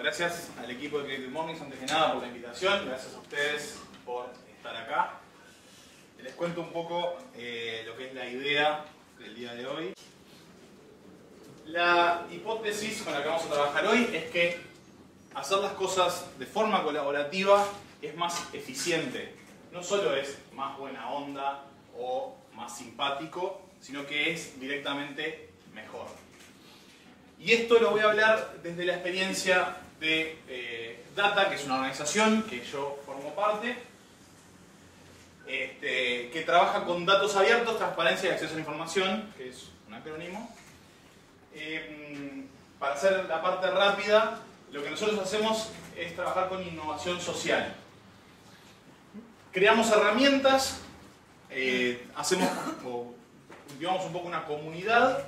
Gracias al equipo de Creative Mornings, antes que nada, por la invitación. Gracias a ustedes por estar acá. Les cuento un poco lo que es la idea del día de hoy. La hipótesis con la que vamos a trabajar hoy es que hacer las cosas de forma colaborativa es más eficiente. No solo es más buena onda o más simpático, sino que es directamente mejor. Y esto lo voy a hablar desde la experiencia de Data, que es una organización que yo formo parte, que trabaja con datos abiertos, transparencia y acceso a la información, que es un acrónimo. Para hacer la parte rápida, lo que nosotros hacemos es trabajar con innovación social. Creamos herramientas, cultivamos un poco una comunidad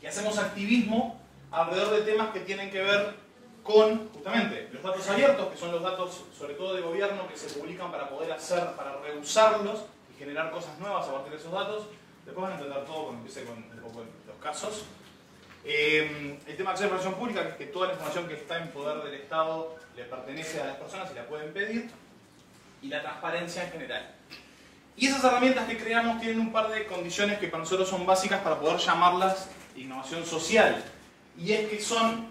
y hacemos activismo alrededor de temas que tienen que ver con, justamente, los datos abiertos, que son los datos, sobre todo de gobierno, que se publican para poder para reusarlos y generar cosas nuevas a partir de esos datos. Después van a entender todo cuando empiece con un poco los casos. El tema de acceso a la información pública, que es que toda la información que está en poder del Estado le pertenece a las personas y la pueden pedir. Y la transparencia en general. Y esas herramientas que creamos tienen un par de condiciones que para nosotros son básicas para poder llamarlas innovación social. Y es que son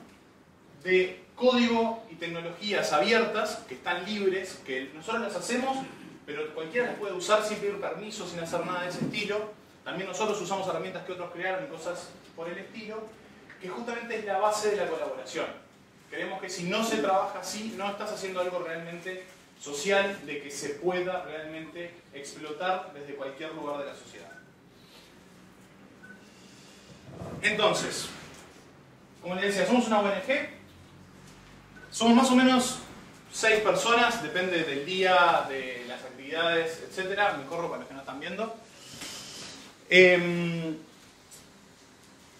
de código y tecnologías abiertas, que están libres, que nosotros las hacemos, pero cualquiera las puede usar sin pedir permiso, sin hacer nada de ese estilo. También nosotros usamos herramientas que otros crearon y cosas por el estilo, que justamente es la base de la colaboración. Creemos que si no se trabaja así, no estás haciendo algo realmente social, de que se pueda realmente explotar desde cualquier lugar de la sociedad. Entonces, como les decía, somos una ONG, somos más o menos 6 personas, depende del día, de las actividades, etc. Me corro para los que no están viendo.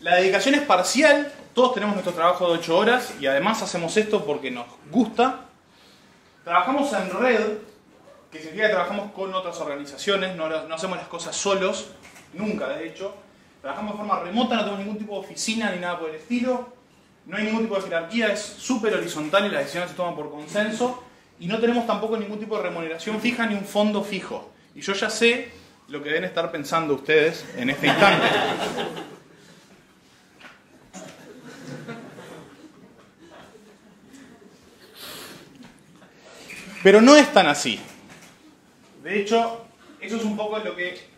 La dedicación es parcial, todos tenemos nuestro trabajo de 8 horas y además hacemos esto porque nos gusta. Trabajamos en red, que significa que trabajamos con otras organizaciones, no hacemos las cosas solos, nunca de hecho. Trabajamos de forma remota, no tenemos ningún tipo de oficina ni nada por el estilo. No hay ningún tipo de jerarquía, es súper horizontal y las decisiones se toman por consenso. Y no tenemos tampoco ningún tipo de remuneración fija ni un fondo fijo. Y yo ya sé lo que deben estar pensando ustedes en este instante. Pero no es tan así. De hecho, eso es un poco lo que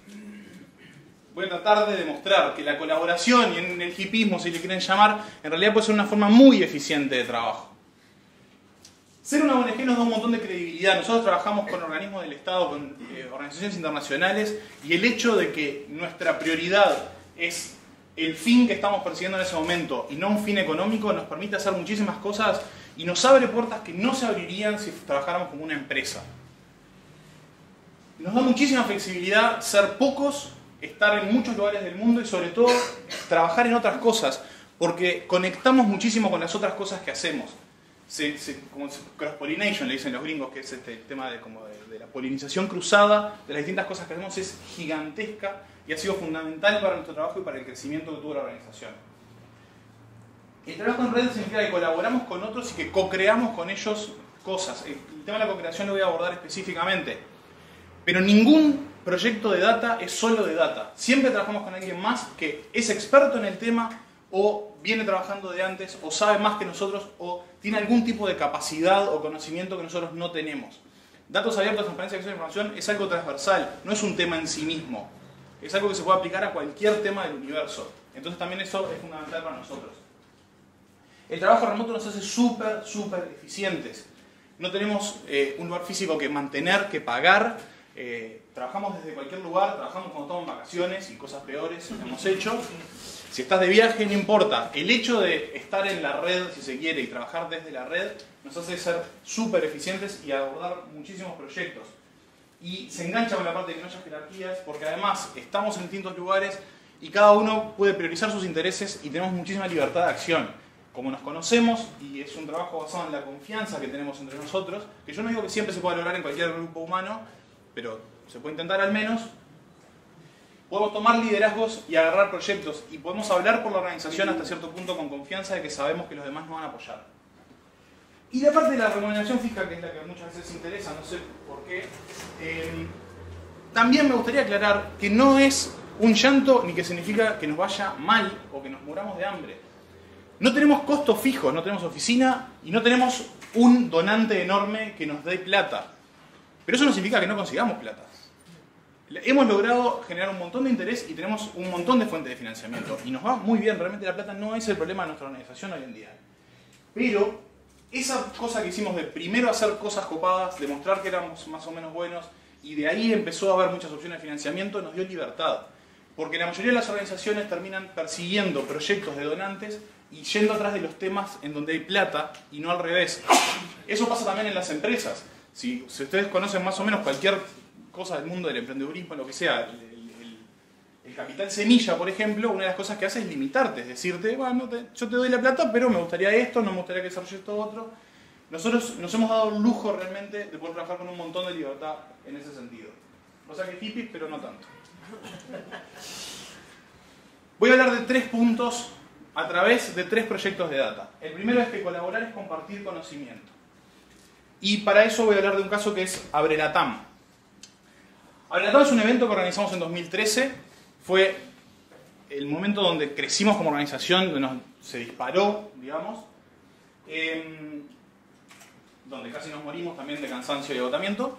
voy a tratar de demostrar, que la colaboración, y en el hipismo, si le quieren llamar, en realidad puede ser una forma muy eficiente de trabajo. Ser una ONG nos da un montón de credibilidad. Nosotros trabajamos con organismos del Estado, con organizaciones internacionales, y el hecho de que nuestra prioridad es el fin que estamos persiguiendo en ese momento y no un fin económico nos permite hacer muchísimas cosas y nos abre puertas que no se abrirían si trabajáramos como una empresa. Nos da muchísima flexibilidad ser pocos, estar en muchos lugares del mundo y sobre todo trabajar en otras cosas, porque conectamos muchísimo con las otras cosas que hacemos. Como cross-pollination le dicen los gringos, que es este tema de la polinización cruzada de las distintas cosas que hacemos, es gigantesca y ha sido fundamental para nuestro trabajo y para el crecimiento que tuvo la organización. El trabajo en red significa que colaboramos con otros y que co-creamos con ellos cosas. El tema de la co-creación lo voy a abordar específicamente. Pero ningún proyecto de data es solo de data. Siempre trabajamos con alguien más que es experto en el tema o viene trabajando de antes o sabe más que nosotros o tiene algún tipo de capacidad o conocimiento que nosotros no tenemos. Datos abiertos, transparencia y acceso a la información es algo transversal, no es un tema en sí mismo. Es algo que se puede aplicar a cualquier tema del universo. Entonces también eso es fundamental para nosotros. El trabajo remoto nos hace súper eficientes. No tenemos un lugar físico que mantener, que pagar. Trabajamos desde cualquier lugar, trabajamos cuando estamos en vacaciones y cosas peores hemos hecho. Si estás de viaje, no importa. El hecho de estar en la red, si se quiere, y trabajar desde la red, nos hace ser súper eficientes y abordar muchísimos proyectos. Y se engancha con la parte de que no haya jerarquías, porque además estamos en distintos lugares y cada uno puede priorizar sus intereses y tenemos muchísima libertad de acción. Como nos conocemos, y es un trabajo basado en la confianza que tenemos entre nosotros, que yo no digo que siempre se pueda lograr en cualquier grupo humano, pero se puede intentar al menos, podemos tomar liderazgos y agarrar proyectos y podemos hablar por la organización hasta cierto punto con confianza de que sabemos que los demás nos van a apoyar. Y la parte de la remuneración fija, que es la que muchas veces interesa, no sé por qué, también me gustaría aclarar que no es un llanto ni que significa que nos vaya mal o que nos muramos de hambre. No tenemos costos fijos, no tenemos oficina y no tenemos un donante enorme que nos dé plata. Pero eso no significa que no consigamos plata. Hemos logrado generar un montón de interés y tenemos un montón de fuentes de financiamiento. Y nos va muy bien, realmente la plata no es el problema de nuestra organización hoy en día. Pero esa cosa que hicimos de primero hacer cosas copadas, demostrar que éramos más o menos buenos, y de ahí empezó a haber muchas opciones de financiamiento, nos dio libertad. Porque la mayoría de las organizaciones terminan persiguiendo proyectos de donantes y yendo atrás de los temas en donde hay plata y no al revés. Eso pasa también en las empresas. Si ustedes conocen más o menos cualquier cosa del mundo del emprendedurismo, lo que sea, el capital semilla, por ejemplo, una de las cosas que hace es limitarte, es decirte, bueno, yo te doy la plata, pero me gustaría esto, no me gustaría que desarrolles esto otro. Nosotros nos hemos dado el lujo realmente de poder trabajar con un montón de libertad en ese sentido. O sea que hippies, pero no tanto. Voy a hablar de 3 puntos a través de 3 proyectos de data. El primero es que colaborar es compartir conocimiento. Y para eso voy a hablar de un caso que es Abrelatam. Abrelatam es un evento que organizamos en 2013. Fue el momento donde crecimos como organización, donde se disparó, digamos. Donde casi nos morimos también de cansancio y agotamiento.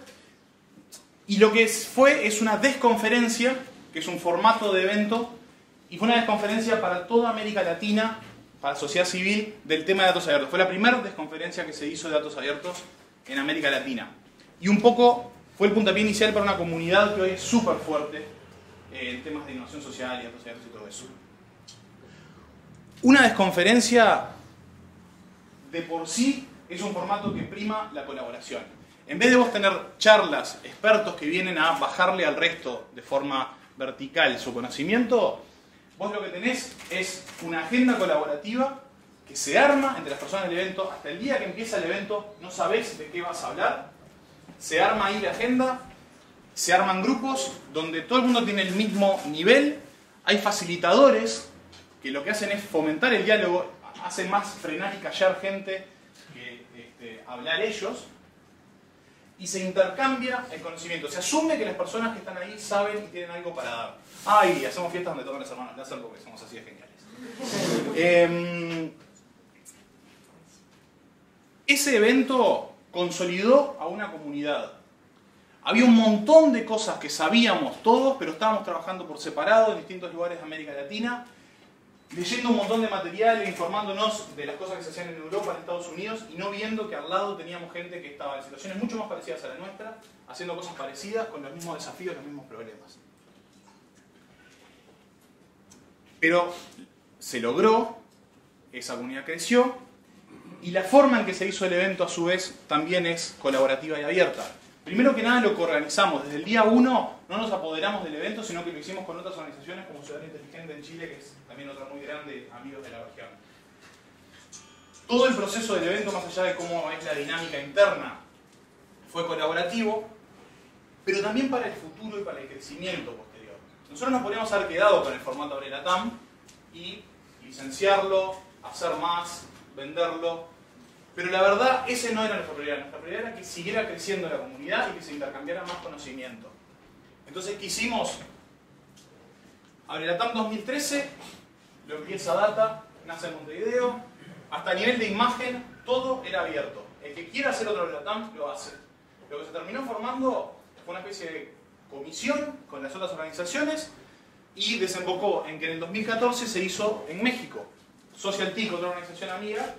Y lo que fue es una desconferencia, que es un formato de evento, y fue una desconferencia para toda América Latina, para la sociedad civil, del tema de datos abiertos. Fue la primera desconferencia que se hizo de datos abiertos en América Latina. Y un poco fue el puntapié inicial para una comunidad que hoy es súper fuerte en temas de innovación social y datos abiertos y todo eso. Una desconferencia de por sí es un formato que prima la colaboración. En vez de vos tener charlas, expertos que vienen a bajarle al resto de forma vertical su conocimiento, vos lo que tenés es una agenda colaborativa que se arma entre las personas del evento. Hasta el día que empieza el evento no sabés de qué vas a hablar. Se arma ahí la agenda, se arman grupos donde todo el mundo tiene el mismo nivel. Hay facilitadores que lo que hacen es fomentar el diálogo, hacen más frenar y callar gente que hablar ellos. Y se intercambia el conocimiento. Se asume que las personas que están ahí saben y tienen algo para dar. Y hacemos fiestas donde tocan los hermanos Lázaro porque somos así de geniales. Ese evento consolidó a una comunidad. Había un montón de cosas que sabíamos todos, pero estábamos trabajando por separado en distintos lugares de América Latina, leyendo un montón de material, informándonos de las cosas que se hacían en Europa, en Estados Unidos, y no viendo que al lado teníamos gente que estaba en situaciones mucho más parecidas a la nuestra, haciendo cosas parecidas, con los mismos desafíos, los mismos problemas. Pero se logró, esa comunidad creció, y la forma en que se hizo el evento a su vez también es colaborativa y abierta. Primero que nada, lo que organizamos desde el día 1 no nos apoderamos del evento, sino que lo hicimos con otras organizaciones como Ciudadanía Inteligente en Chile, que es también otra muy grande, amigos de la región. Todo el proceso del evento, más allá de cómo es la dinámica interna, fue colaborativo, pero también para el futuro y para el crecimiento posterior. Nosotros nos podríamos haber quedado con el formato Abrelatam y licenciarlo, hacer más, venderlo, pero la verdad ese no era nuestra prioridad. Nuestra prioridad era que siguiera creciendo la comunidad y que se intercambiara más conocimiento. Entonces, ¿qué hicimos? Abrelatam 2013, lo empieza Data, nace en Montevideo, hasta a nivel de imagen todo era abierto. El que quiera hacer otro Abrelatam lo hace. Lo que se terminó formando fue una especie de comisión con las otras organizaciones y desembocó en que en el 2014 se hizo en México. SocialTIC, otra organización amiga,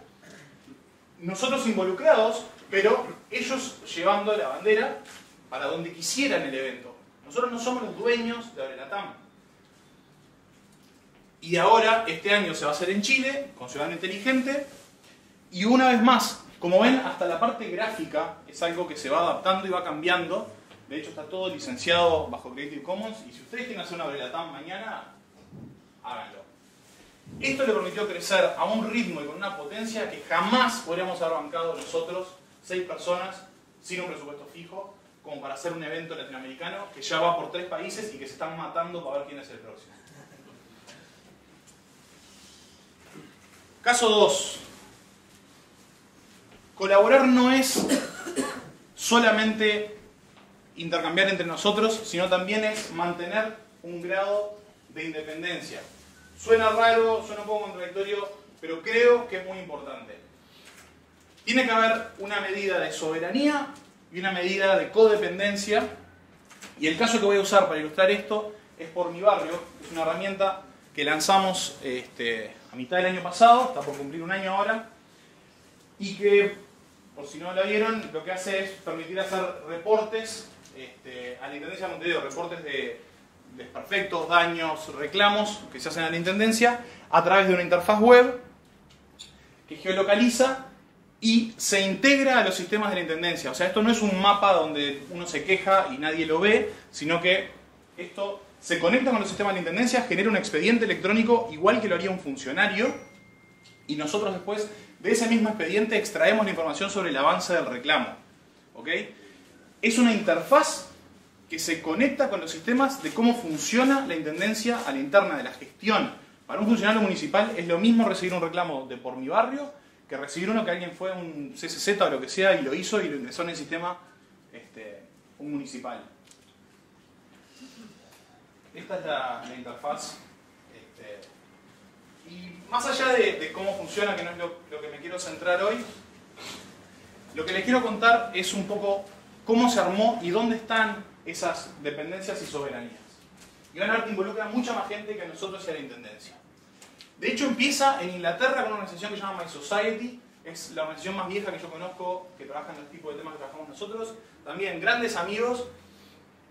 nosotros involucrados, pero ellos llevando la bandera para donde quisieran el evento. Nosotros no somos los dueños de Abrelatam. Y ahora, este año se va a hacer en Chile, con Ciudadano Inteligente. Y una vez más, como ven, hasta la parte gráfica es algo que se va adaptando y va cambiando. De hecho, está todo licenciado bajo Creative Commons. Y si ustedes quieren hacer una Brelatán mañana, háganlo. Esto le permitió crecer a un ritmo y con una potencia que jamás podríamos haber bancado nosotros, 6 personas, sin un presupuesto fijo, como para hacer un evento latinoamericano que ya va por 3 países y que se están matando para ver quién es el próximo. Caso 2. Colaborar no es solamente intercambiar entre nosotros, sino también es mantener un grado de independencia. Suena raro, suena un poco contradictorio, pero creo que es muy importante. Tiene que haber una medida de soberanía y una medida de codependencia. Y el caso que voy a usar para ilustrar esto es Por Mi Barrio. Es una herramienta que lanzamos a mitad del año pasado, está por cumplir un año ahora, y que, por si no la vieron, lo que hace es permitir hacer reportes a la Intendencia de Montevideo, reportes de desperfectos, daños, reclamos que se hacen a la Intendencia a través de una interfaz web que geolocaliza y se integra a los sistemas de la Intendencia. O sea, esto no es un mapa donde uno se queja y nadie lo ve, sino que esto se conecta con los sistemas de la Intendencia, genera un expediente electrónico igual que lo haría un funcionario, y nosotros después de ese mismo expediente extraemos la información sobre el avance del reclamo. ¿Ok? Es una interfaz que se conecta con los sistemas de cómo funciona la Intendencia a la interna de la gestión. Para un funcionario municipal es lo mismo recibir un reclamo de Por Mi Barrio que recibir uno que alguien fue a un CCZ o lo que sea y lo hizo y lo ingresó en el sistema un municipal. Esta es la interfaz. Y más allá de cómo funciona, que no es lo que me quiero centrar hoy, lo que les quiero contar es un poco cómo se armó y dónde están esas dependencias y soberanías. Y van a ver que involucra mucha más gente que a nosotros y a la Intendencia. De hecho, empieza en Inglaterra con una organización que se llama My Society. Es la organización más vieja que yo conozco que trabaja en el tipo de temas que trabajamos nosotros. También grandes amigos.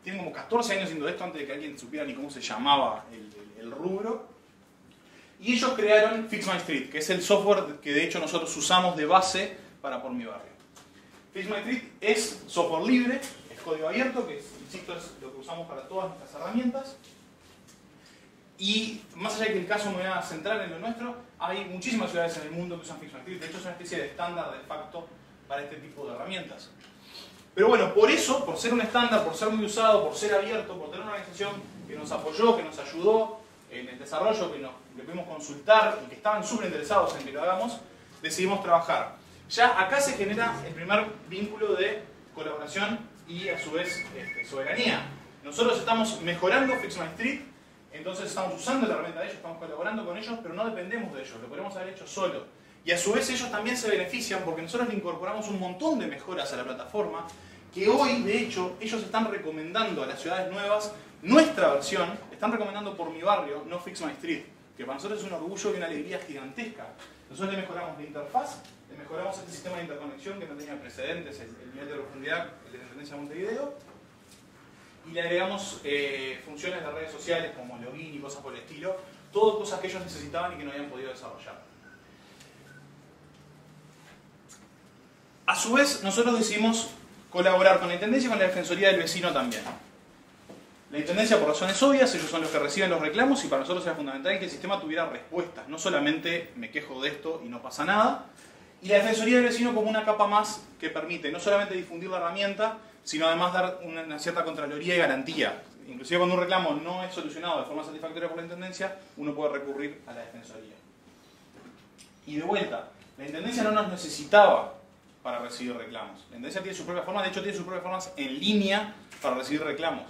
Tienen como 14 años haciendo esto antes de que alguien supiera ni cómo se llamaba el rubro. Y ellos crearon Fix My Street, que es el software que de hecho nosotros usamos de base para Por Mi Barrio. Fix My Street es software libre, es código abierto, que insisto es lo que usamos para todas nuestras herramientas. Y más allá de que el caso me voy a centrar en lo nuestro, hay muchísimas ciudades en el mundo que usan Fix My Street. De hecho es una especie de estándar de facto para este tipo de herramientas. Pero bueno, por eso, por ser un estándar, por ser muy usado, por ser abierto, por tener una organización que nos apoyó, que nos ayudó en el desarrollo, que le pudimos consultar y que estaban súper interesados en que lo hagamos, decidimos trabajar. Ya acá se genera el primer vínculo de colaboración y a su vez soberanía. Nosotros estamos mejorando Fix My Street, entonces estamos usando la herramienta de ellos, estamos colaborando con ellos, pero no dependemos de ellos, lo podemos haber hecho solo. Y a su vez ellos también se benefician porque nosotros le incorporamos un montón de mejoras a la plataforma que hoy, de hecho, ellos están recomendando a las ciudades nuevas nuestra versión, están recomendando Por Mi Barrio, no Fix My Street, que para nosotros es un orgullo y una alegría gigantesca. Nosotros le mejoramos la interfaz, le mejoramos este sistema de interconexión que no tenía precedentes, el nivel de profundidad, el de la Intendencia de Montevideo, y le agregamos funciones de redes sociales como login y cosas por el estilo, todo cosas que ellos necesitaban y que no habían podido desarrollar. A su vez, nosotros decidimos colaborar con la Intendencia y con la Defensoría del Vecino también. La Intendencia, por razones obvias, ellos son los que reciben los reclamos y para nosotros era fundamental que el sistema tuviera respuestas. No solamente me quejo de esto y no pasa nada. Y la Defensoría del Vecino como una capa más que permite no solamente difundir la herramienta, sino además dar una cierta contraloría y garantía. Inclusive cuando un reclamo no es solucionado de forma satisfactoria por la Intendencia, uno puede recurrir a la Defensoría. Y de vuelta, la Intendencia no nos necesitaba para recibir reclamos. La Intendencia tiene su propia forma, de hecho tiene sus propias formas en línea para recibir reclamos.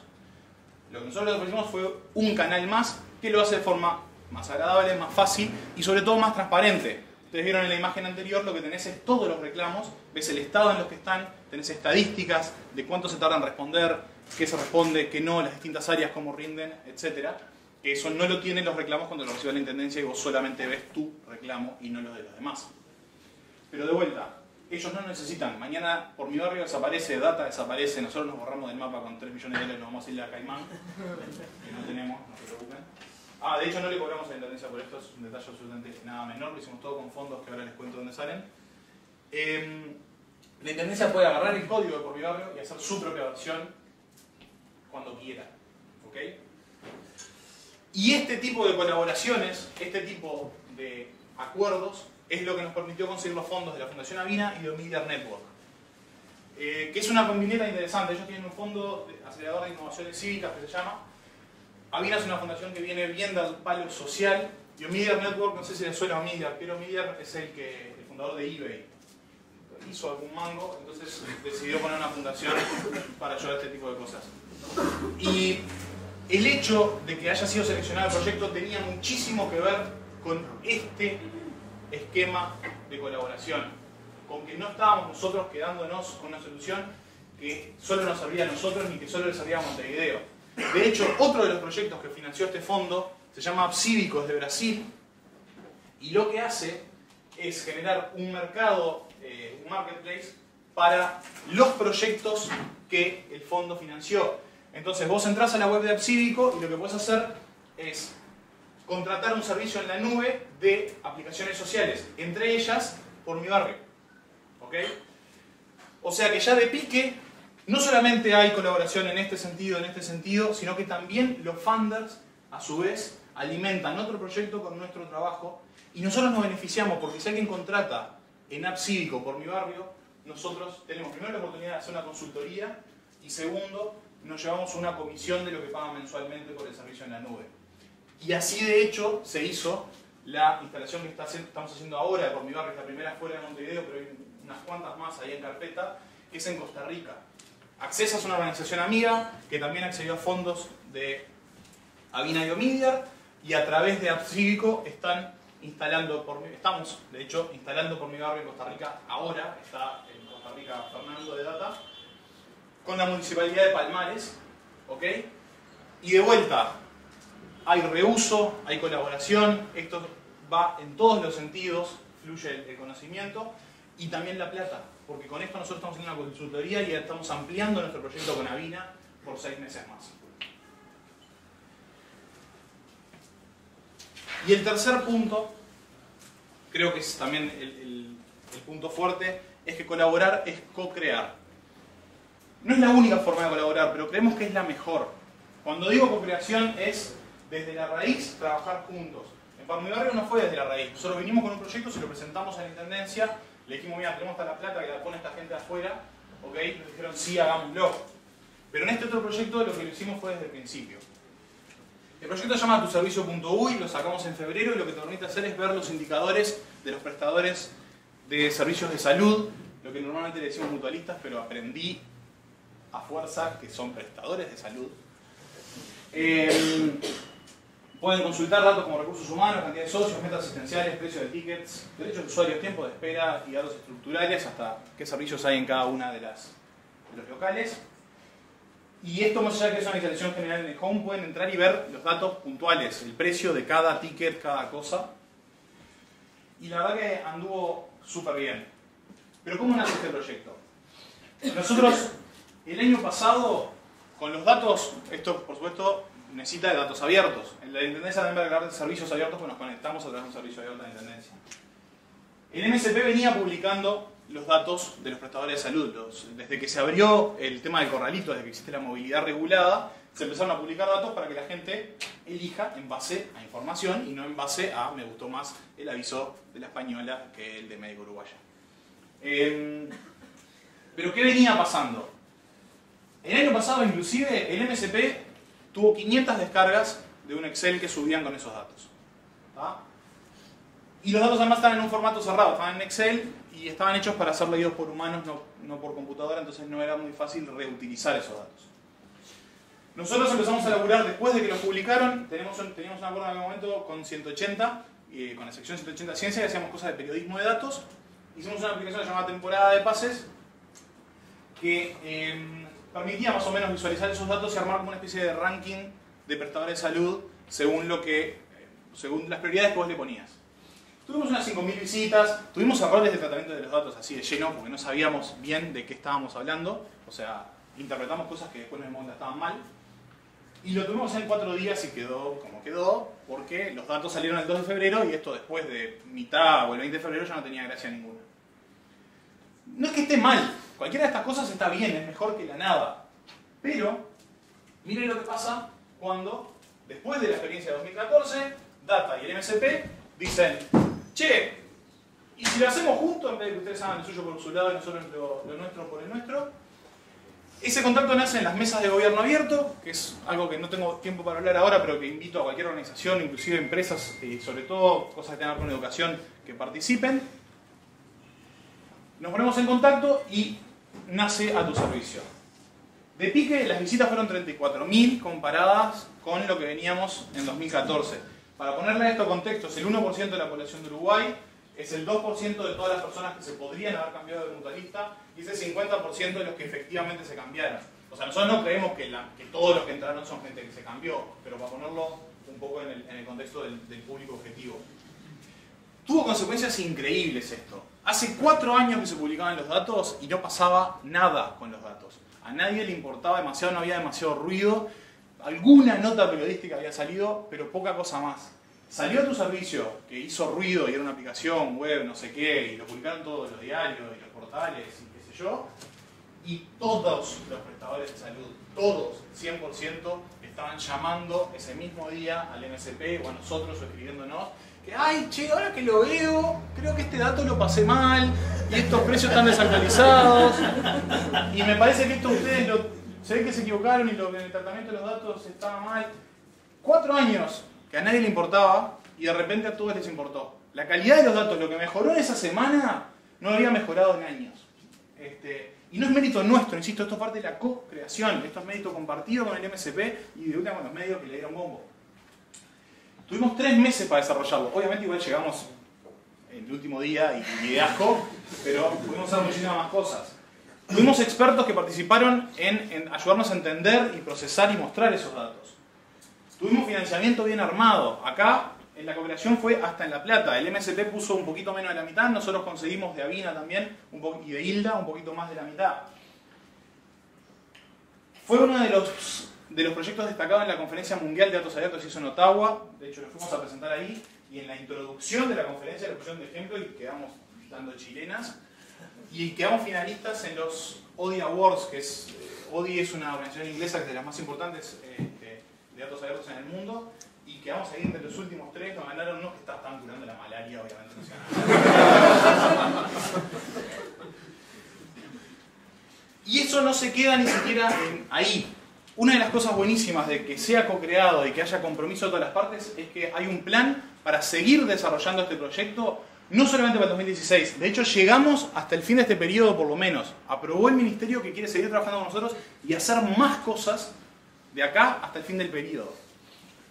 Lo que nosotros le ofrecimos fue un canal más que lo hace de forma más agradable, más fácil y sobre todo más transparente. Ustedes vieron en la imagen anterior, lo que tenés es todos los reclamos, ves el estado en los que están, tenés estadísticas de cuánto se tarda en responder, qué se responde, qué no, las distintas áreas, cómo rinden, etc. Eso no lo tienen los reclamos cuando lo recibe la Intendencia y vos solamente ves tu reclamo y no los de los demás. Pero de vuelta, ellos no necesitan. Mañana Por Mi Barrio desaparece, Data desaparece, nosotros nos borramos del mapa con 3 millones de dólares, nos vamos a ir a Caimán, que no tenemos, no se preocupen. De hecho no le cobramos a la Intendencia por esto, es un detalle absolutamente nada menor, lo hicimos todo con fondos que ahora les cuento dónde salen. La Intendencia puede agarrar el código de Por Mi Barrio y hacer su propia versión cuando quiera. ¿Ok? Y este tipo de colaboraciones, este tipo de acuerdos, es lo que nos permitió conseguir los fondos de la Fundación Avina y de Media Network. Que es una combineta interesante. Ellos tienen un fondo de acelerador de innovaciones cívicas que se llama. Avina es una fundación que viene bien del palo social. Y Media Network, no sé si les suena a Media, pero Media es el fundador de eBay. Hizo algún mango, entonces decidió poner una fundación para ayudar a este tipo de cosas. Y el hecho de que haya sido seleccionado el proyecto tenía muchísimo que ver con este esquema de colaboración, con que no estábamos nosotros quedándonos con una solución que solo nos servía a nosotros ni que solo le servía a Montevideo. De hecho, otro de los proyectos que financió este fondo se llama Apcívicos de Brasil, y lo que hace es generar un mercado, un marketplace, para los proyectos que el fondo financió. Entonces vos entrás a la web de Apcívico y lo que podés hacer es contratar un servicio en la nube de aplicaciones sociales, entre ellas Por Mi Barrio. ¿Ok? O sea que ya de pique no solamente hay colaboración en este sentido, sino que también los funders, a su vez, alimentan otro proyecto con nuestro trabajo y nosotros nos beneficiamos porque si alguien contrata en Apcívico Por Mi Barrio, nosotros tenemos primero la oportunidad de hacer una consultoría y segundo, nos llevamos una comisión de lo que pagan mensualmente por el servicio en la nube. Y así de hecho se hizo la instalación que estamos haciendo ahora de Por Mi Barrio, es la primera fuera de Montevideo, pero hay unas cuantas más ahí en carpeta, que es en Costa Rica. Accesa es una organización amiga que también accedió a fondos de Avina y Omidyar, y a través de Apcívico estamos de hecho instalando Por Mi Barrio en Costa Rica ahora, está en Costa Rica Fernando de Data, con la Municipalidad de Palmares, ¿ok? Y de vuelta, hay reuso, hay colaboración, esto va en todos los sentidos, fluye el conocimiento y también la plata, porque con esto nosotros estamos haciendo una consultoría y estamos ampliando nuestro proyecto con Avina por 6 meses más. Y el tercer punto, creo que es también el punto fuerte, es que colaborar es co-crear. No es la única forma de colaborar, pero creemos que es la mejor. Cuando digo co-creación es desde la raíz trabajar juntos. En Por Mi Barrio no fue desde la raíz. Nosotros vinimos con un proyecto, se lo presentamos a la Intendencia, le dijimos, mira, tenemos esta la plata que la pone esta gente afuera, ¿ok? Nos dijeron, sí, hagámoslo. Pero en este otro proyecto lo que lo hicimos fue desde el principio. El proyecto se llama tuservicio.uy, lo sacamos en febrero y lo que te permite hacer es ver los indicadores de los prestadores de servicios de salud, lo que normalmente le decimos mutualistas, pero aprendí a fuerza que son prestadores de salud. Pueden consultar datos como recursos humanos, cantidad de socios, metas asistenciales, precios de tickets, derechos de usuarios, tiempo de espera y datos estructurales, hasta qué servicios hay en cada una de los locales. Y esto, más allá de que es una instalación general en el home, pueden entrar y ver los datos puntuales, el precio de cada ticket, cada cosa. Y la verdad que anduvo súper bien. Pero ¿cómo nace este proyecto? Nosotros, el año pasado, con los datos, esto por supuesto necesita de datos abiertos. En la Intendencia también va a agregar servicios abiertos, pues nos conectamos a través de un servicio abierto de la Intendencia. El MSP venía publicando los datos de los prestadores de salud. Desde que se abrió el tema del corralito, desde que existe la movilidad regulada, se empezaron a publicar datos para que la gente elija en base a información y no en base a me gustó más el aviso de la española que el de Médico Uruguaya. Pero ¿qué venía pasando? El año pasado inclusive el MSP tuvo 500 descargas de un Excel que subían con esos datos. ¿Tá? Y los datos además estaban en un formato cerrado, estaban en Excel y estaban hechos para ser leídos por humanos, no por computadora, entonces no era muy fácil reutilizar esos datos. Nosotros empezamos a laburar después de que los publicaron, teníamos un acuerdo en aquel momento con 180, con la sección 180 Ciencia, y hacíamos cosas de periodismo de datos. Hicimos una aplicación llamada Temporada de Pases, que permitía más o menos visualizar esos datos y armar como una especie de ranking de prestadores de salud según las prioridades que vos le ponías. Tuvimos unas 5.000 visitas, tuvimos errores de tratamiento de los datos así de lleno porque no sabíamos bien de qué estábamos hablando, o sea, interpretamos cosas que después nos dimos cuenta estaban mal. Y lo tuvimos en 4 días y quedó como quedó, porque los datos salieron el 2 de febrero y esto después de mitad o el 20 de febrero ya no tenía gracia ninguna. No es que esté mal, cualquiera de estas cosas está bien, es mejor que la nada. Pero, miren lo que pasa cuando, después de la experiencia de 2014, Data y el MSP dicen, che, y si lo hacemos juntos, en vez de que ustedes hagan lo suyo por su lado y nosotros lo nuestro por el nuestro. Ese contacto nace en las mesas de gobierno abierto, que es algo que no tengo tiempo para hablar ahora, pero que invito a cualquier organización, inclusive empresas, y sobre todo cosas que tengan que ver con educación, que participen. Nos ponemos en contacto y nace A Tu Servicio. De pique, las visitas fueron 34.000 comparadas con lo que veníamos en 2014. Para ponerle esto en contexto, es el 1% de la población de Uruguay, es el 2% de todas las personas que se podrían haber cambiado de mutualista y es el 50% de los que efectivamente se cambiaron. O sea, nosotros no creemos que todos los que entraron son gente que se cambió, pero para ponerlo un poco en el contexto del público objetivo. Tuvo consecuencias increíbles esto. Hace 4 años que se publicaban los datos y no pasaba nada con los datos. A nadie le importaba demasiado, no había demasiado ruido. Alguna nota periodística había salido, pero poca cosa más. Salió A Tu Servicio, que hizo ruido y era una aplicación web, no sé qué, y lo publicaron todos los diarios y los portales y qué sé yo. Y todos los prestadores de salud, todos, 100%, estaban llamando ese mismo día al MSP o a nosotros o escribiéndonos que, ay, che, ahora que lo veo, creo que este dato lo pasé mal y estos precios están desactualizados y me parece que esto ustedes se ve que se equivocaron y en el tratamiento de los datos estaba mal. 4 años que a nadie le importaba y de repente a todos les importó. La calidad de los datos, lo que mejoró en esa semana, no había mejorado en años. Y no es mérito nuestro, insisto, esto es parte de la co-creación, esto es mérito compartido con el MSP y de última con los medios que le dieron bombo. Tuvimos 3 meses para desarrollarlo. Obviamente igual llegamos el último día y de asco, pero pudimos hacer muchísimas más cosas. Tuvimos expertos que participaron en ayudarnos a entender y procesar y mostrar esos datos. Tuvimos financiamiento bien armado. Acá, en la cooperación fue hasta en La Plata. El MSP puso un poquito menos de la mitad. Nosotros conseguimos de Avina también y de Hilda un poquito más de la mitad. Fue uno de los proyectos destacados en la Conferencia Mundial de Datos Abiertos que se hizo en Ottawa. De hecho, lo fuimos a presentar ahí. Y en la introducción de la conferencia le pusieron de ejemplo y quedamos dando chilenas. Y quedamos finalistas en los ODI Awards, que es... ODI es una organización inglesa que es de las más importantes de datos abiertos en el mundo, y quedamos ahí entre los últimos 3, nos ganaron unos que estaban curando la malaria, obviamente no se ganaron. Y eso no se queda ni siquiera ahí. Una de las cosas buenísimas de que sea co-creado y que haya compromiso de todas las partes es que hay un plan para seguir desarrollando este proyecto, no solamente para el 2016, de hecho llegamos hasta el fin de este periodo por lo menos. Aprobó el ministerio que quiere seguir trabajando con nosotros y hacer más cosas de acá hasta el fin del periodo.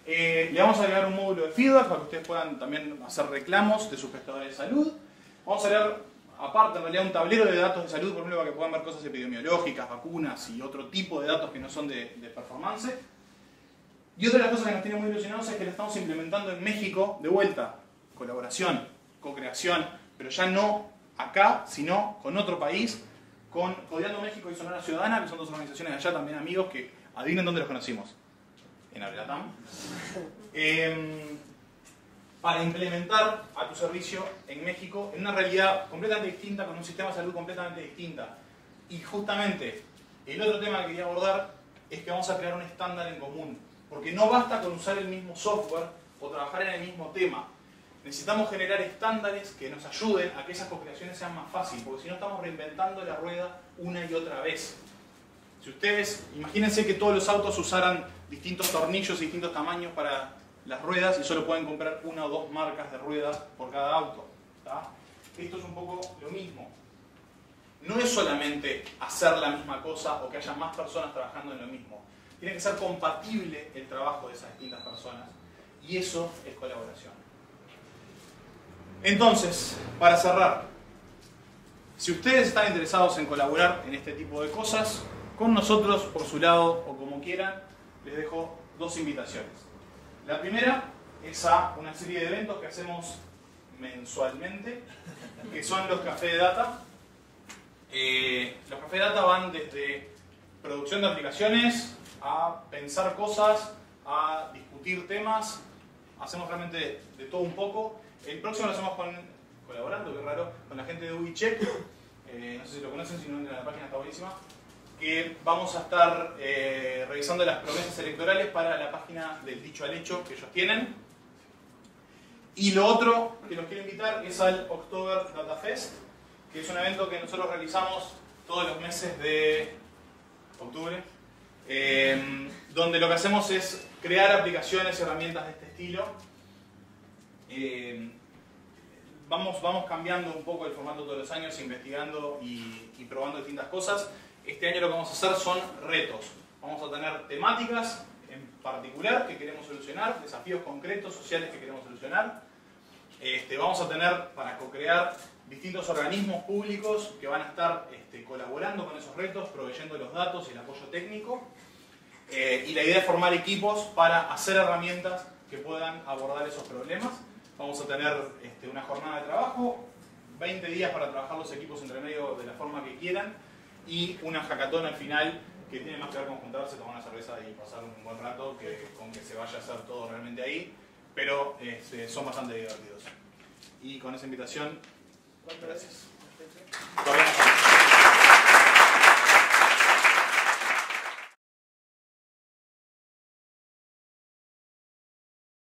Le vamos a agregar un módulo de feedback para que ustedes puedan también hacer reclamos de sus prestadores de salud. Vamos a agregar, aparte, en realidad, un tablero de datos de salud, por ejemplo, para que puedan ver cosas epidemiológicas, vacunas y otro tipo de datos que no son de performance. Y otra de las cosas que nos tiene muy ilusionados es que lo estamos implementando en México de vuelta. Colaboración, co-creación, pero ya no acá, sino con otro país, con Codeando México y Sonora Ciudadana, que son 2 organizaciones de allá, también amigos, que adivinen dónde los conocimos. En Abrelatán. Para implementar A Tu Servicio en México en una realidad completamente distinta, con un sistema de salud completamente distinta. Y justamente el otro tema que quería abordar es que vamos a crear un estándar en común. Porque no basta con usar el mismo software o trabajar en el mismo tema. Necesitamos generar estándares que nos ayuden a que esas co-creaciones sean más fáciles, porque si no estamos reinventando la rueda una y otra vez. Si ustedes, imagínense que todos los autos usaran distintos tornillos y distintos tamaños para las ruedas y solo pueden comprar 1 o 2 marcas de ruedas por cada auto. ¿Tá? Esto es un poco lo mismo. No es solamente hacer la misma cosa o que haya más personas trabajando en lo mismo. Tiene que ser compatible el trabajo de esas distintas personas. Y eso es colaboración. Entonces, para cerrar, si ustedes están interesados en colaborar en este tipo de cosas, con nosotros, por su lado o como quieran, les dejo 2 invitaciones. La primera es a una serie de eventos que hacemos mensualmente, que son los Café de Data. Los Café de Data van desde producción de aplicaciones, a pensar cosas, a discutir temas. Hacemos realmente de todo un poco. El próximo lo hacemos colaborando, qué raro, con la gente de UbiCheck. No sé si lo conocen, si no, la página está buenísima. Que vamos a estar revisando las promesas electorales para la página del dicho al hecho que ellos tienen. Y lo otro que los quiero invitar es al October Data Fest, que es un evento que nosotros realizamos todos los meses de octubre, donde lo que hacemos es crear aplicaciones y herramientas de este estilo. Vamos cambiando un poco el formato todos los años, investigando y probando distintas cosas. Este año lo que vamos a hacer son retos. Vamos a tener temáticas en particular que queremos solucionar, desafíos concretos, sociales que queremos solucionar. Vamos a tener para co-crear distintos organismos públicos que van a estar colaborando con esos retos, proveyendo los datos y el apoyo técnico. Y la idea es formar equipos para hacer herramientas que puedan abordar esos problemas. Vamos a tener una jornada de trabajo, 20 días para trabajar los equipos entre medio de la forma que quieran, y una hackathon al final que tiene más que ver con juntarse, tomar una cerveza y pasar un buen rato con que se vaya a hacer todo realmente ahí, pero son bastante divertidos. Y con esa invitación, gracias.